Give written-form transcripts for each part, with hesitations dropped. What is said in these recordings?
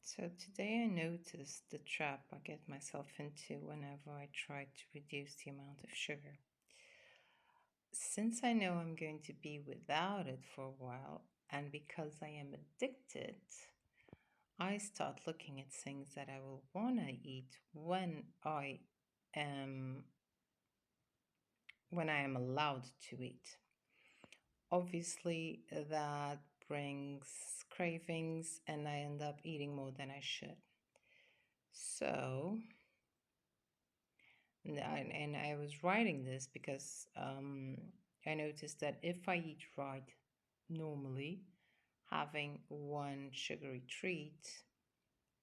So today I noticed the trap I get myself into whenever I try to reduce the amount of sugar. Since I know I'm going to be without it for a while, and because I am addicted, I start looking at things that I will want to eat am when I am allowed to eat. Obviously, that brings cravings, and I end up eating more than I should. So, and I was writing this because I noticed that if I eat right normally, having one sugary treat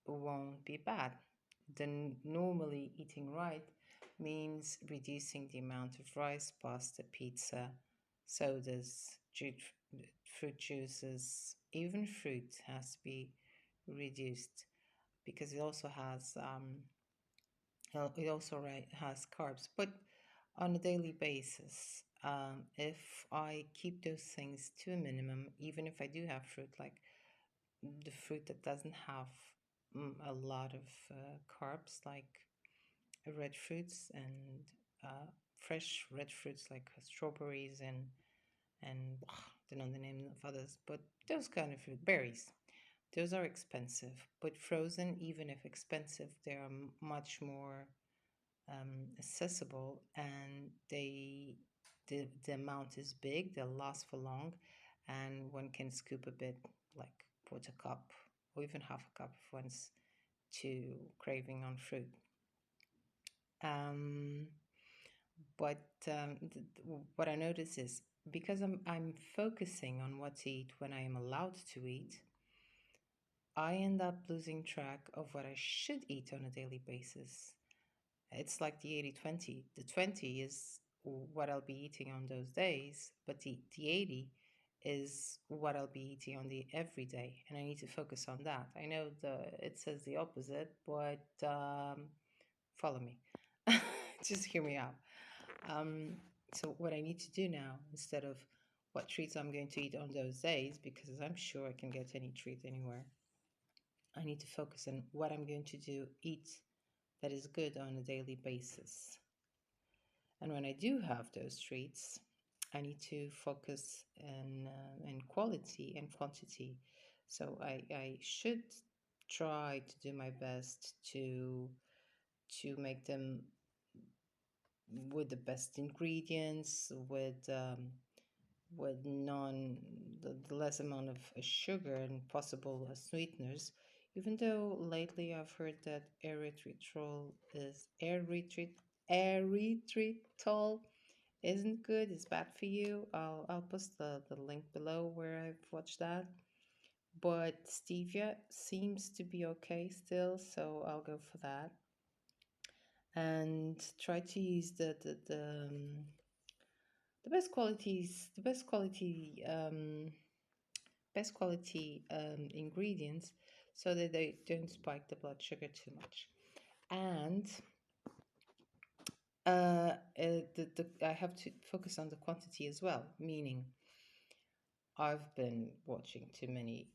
won't be bad. Then normally eating right means reducing the amount of rice, pasta, pizza, sodas, fruit juices, even fruit has to be reduced because it also has carbs, but on a daily basis. If I keep those things to a minimum, even if I do have fruit, like the fruit that doesn't have a lot of carbs, like red fruits and fresh red fruits like strawberries and I don't know the name of others, but those kind of fruit, berries. Those are expensive, but frozen, even if expensive, they are much more accessible, and the amount is big. They'll last for long, and one can scoop a bit, like put a cup or even half a cup if one's too craving on fruit. Um, but what I notice is because I'm focusing on what to eat when I am allowed to eat, I end up losing track of what I should eat on a daily basis. It's like the 80/20. The 20 is what I'll be eating on those days, but the 80 is what I'll be eating on the everyday, and I need to focus on that. I know it says the opposite, but follow me. Just hear me out. Um, so what I need to do now, instead of what treats I'm going to eat on those days, because I'm sure I can get any treat anywhere, I need to focus on what I'm going to eat that is good on a daily basis. And when I do have those treats, I need to focus in quality and quantity. So I should try to do my best to make them with the best ingredients, with the less amount of sugar and possible sweeteners. Even though lately I've heard that erythritol isn't good, it's bad for you. I'll post the link below where I've watched that. But stevia seems to be okay still, so I'll go for that. And try to use the best quality ingredients so that they don't spike the blood sugar too much. And I have to focus on the quantity as well, meaning I've been watching too many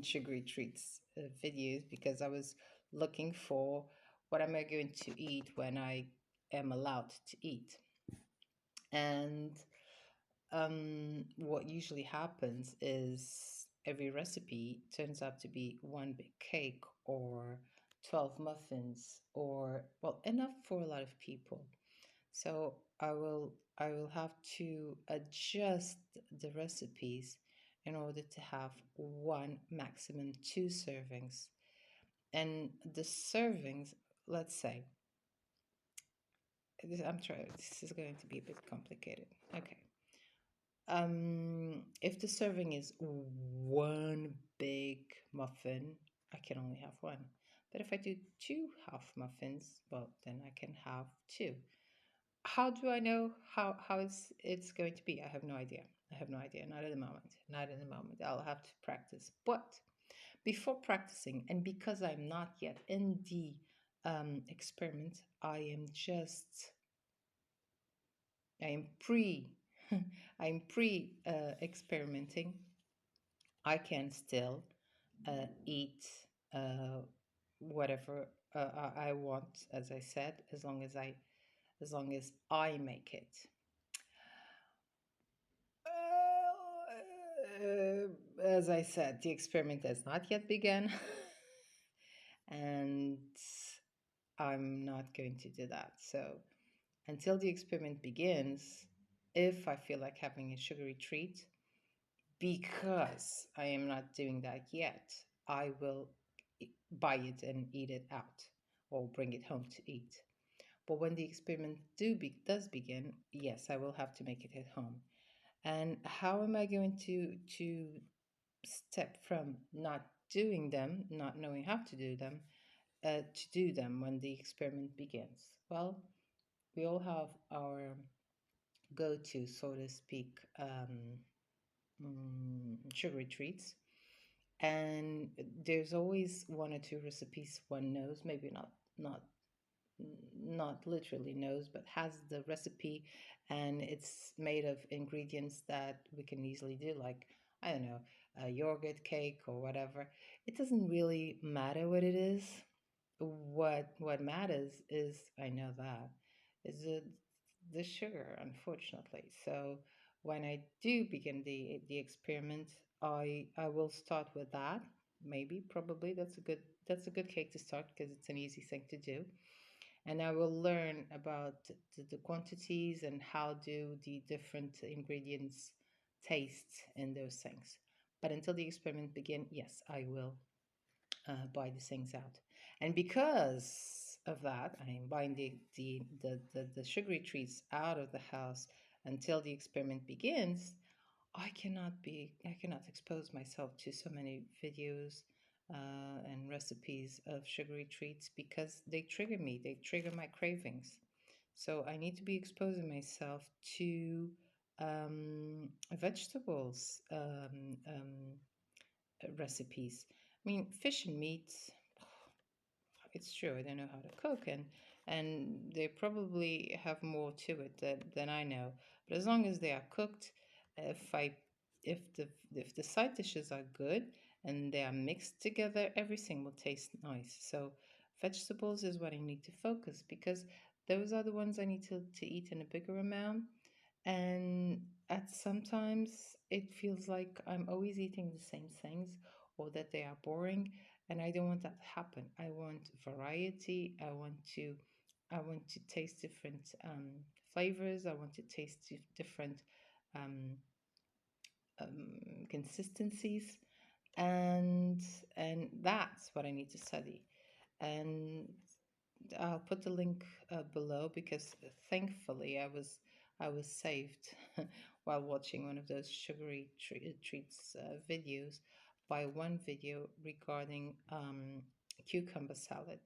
sugary treats videos because I was looking for what am I going to eat when I am allowed to eat. And what usually happens is every recipe turns out to be one big cake or 12 muffins or, well, enough for a lot of people. So I will have to adjust the recipes in order to have one, maximum two servings. And the servings, let's say, I'm trying, this is going to be a bit complicated. Okay. If the serving is one big muffin, I can only have one. But if I do two half muffins, well, then I can have two. How do I know how it's going to be? I have no idea. I have no idea. Not at the moment. Not in the moment. I'll have to practice. But before practicing, and because I'm not yet in the experiment, I am pre I'm pre experimenting. I can still eat uh, whatever I want, as I said, as long as I make it. As I said, the experiment has not yet begun, and I'm not going to do that. So until the experiment begins, if I feel like having a sugary treat, because I am not doing that yet, I will buy it and eat it out or bring it home to eat. But when the experiment does begin, yes, I will have to make it at home. And how am I going to step from not doing them, not knowing how to do them, to do them when the experiment begins? Well, we all have our go-to, so to speak, sugary treats, and there's always one or two recipes one knows, maybe not not literally knows, but has the recipe, and it's made of ingredients that we can easily do, like, I don't know, a yogurt cake or whatever. It doesn't really matter what it is. What matters is, I know that, is the sugar, unfortunately. So when I do begin the experiment, I will start with that. Maybe, probably that's a good cake to start because it's an easy thing to do. And I will learn about the quantities and how do the different ingredients taste in those things. But until the experiment begin, yes, I will buy the things out. And because of that, I am buying the sugary treats out of the house until the experiment begins. I cannot expose myself to so many videos and recipes of sugary treats because they trigger me. They trigger my cravings. So I need to be exposing myself to vegetables recipes. I mean, fish and meat, it's true, I don't know how to cook, and they probably have more to it than I know. But as long as they are cooked, if I if the side dishes are good and they are mixed together, everything will taste nice. So vegetables is what I need to focus, because those are the ones I need to eat in a bigger amount. And at sometimes it feels like I'm always eating the same things, or that they are boring, and I don't want that to happen. I want variety. I want to taste different flavors. I want to taste different um, consistencies, and that's what I need to study. And I'll put the link below, because thankfully I was saved while watching one of those sugary treats videos by one video regarding cucumber salad.